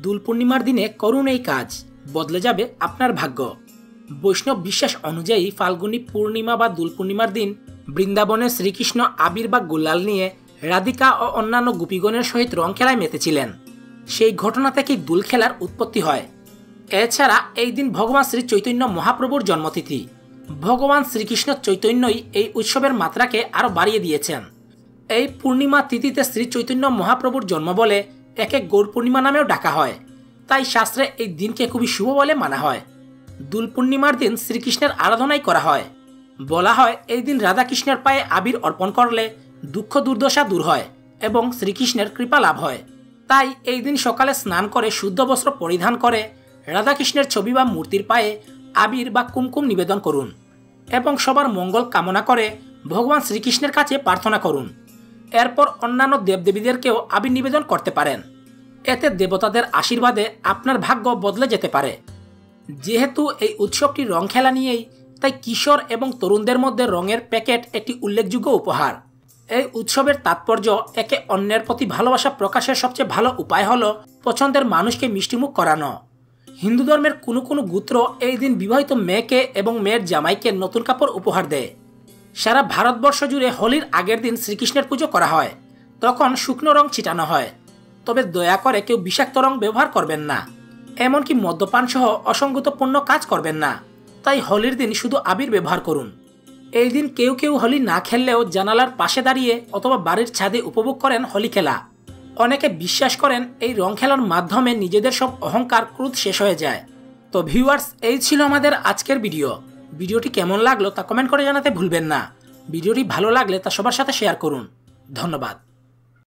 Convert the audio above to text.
দোল পূর্ণিমার দিনে করুন এই কাজ, বদলে যাবে আপনার ভাগ্য। বৈষ্ণব বিশ্বাস অনুযায়ী ফাল্গুনী পূর্ণিমা বা দোল পূর্ণিমার দিন বৃন্দাবনে শ্রীকৃষ্ণ আবির বা গুলাল নিয়ে রাধিকা ও অন্যান্য গোপীগণের সহিত রং খেলায় মেতেছিলেন। সেই ঘটনা থেকেই দোল খেলার উৎপত্তি হয়। এছাড়া এই দিন ভগবান শ্রী চৈতন্য মহাপ্রভুর জন্মতিথি। ভগবান শ্রীকৃষ্ণ চৈতন্যই এই উৎসবের মাত্রাকে আরও বাড়িয়ে দিয়েছেন। এই পূর্ণিমা তিথিতে শ্রী চৈতন্য মহাপ্রভুর জন্ম বলে একে গৌর পূর্ণিমা নামেও ডাকা হয়। তাই শাস্ত্রে এই দিনকে খুবই শুভ বলে মানা হয়। দোল পূর্ণিমার দিন শ্রীকৃষ্ণের আরাধনাই করা হয়। বলা হয় এই দিন রাধাকৃষ্ণের পায়ে আবির অর্পণ করলে দুঃখ দুর্দশা দূর হয় এবং শ্রীকৃষ্ণের কৃপা লাভ হয়। তাই এই দিন সকালে স্নান করে শুদ্ধ বস্ত্র পরিধান করে রাধাকৃষ্ণের ছবি বা মূর্তির পায়ে আবির বা কুমকুম নিবেদন করুন এবং সবার মঙ্গল কামনা করে ভগবান শ্রীকৃষ্ণের কাছে প্রার্থনা করুন। এরপর অন্যান্য দেবদেবীদেরকেও আবির নিবেদন করতে পারেন। এতে দেবতাদের আশীর্বাদে আপনার ভাগ্য বদলে যেতে পারে। যেহেতু এই উৎসবটি রং খেলা নিয়েই, তাই কিশোর এবং তরুণদের মধ্যে রঙের প্যাকেট একটি উল্লেখযোগ্য উপহার। এই উৎসবের তাৎপর্য একে অন্যের প্রতি ভালোবাসা প্রকাশের সবচেয়ে ভালো উপায় হলো পছন্দের মানুষকে মিষ্টিমুখ করানো। হিন্দু ধর্মের কোনো কোনো গোত্র এই দিন বিবাহিত মেয়েকে এবং মেয়ের জামাইকে নতুন কাপড় উপহার দেয়। সারা ভারতবর্ষ জুড়ে হোলির আগের দিন শ্রীকৃষ্ণের পুজো করা হয়। তখন শুকনো রং ছিটানো হয়। তবে দয়া করে কেউ বিষাক্ত রং ব্যবহার করবেন না, এমনকি মদ্যপান সহ অসঙ্গতপূর্ণ কাজ করবেন না। তাই হোলির দিন শুধু আবির ব্যবহার করুন। এই দিন কেউ কেউ হোলি না খেললেও জানালার পাশে দাঁড়িয়ে অথবা বাড়ির ছাদে উপভোগ করেন হোলি খেলা। অনেকে বিশ্বাস করেন এই রং খেলার মাধ্যমে নিজেদের সব অহংকার ক্রোধ শেষ হয়ে যায়। তো ভিউয়ার্স, এই ছিল আমাদের আজকের ভিডিওটি কেমন লাগলো তা কমেন্ট করে জানাতে ভুলবেন না। ভিডিওটি ভালো লাগলে তা সবার সাথে শেয়ার করুন। ধন্যবাদ।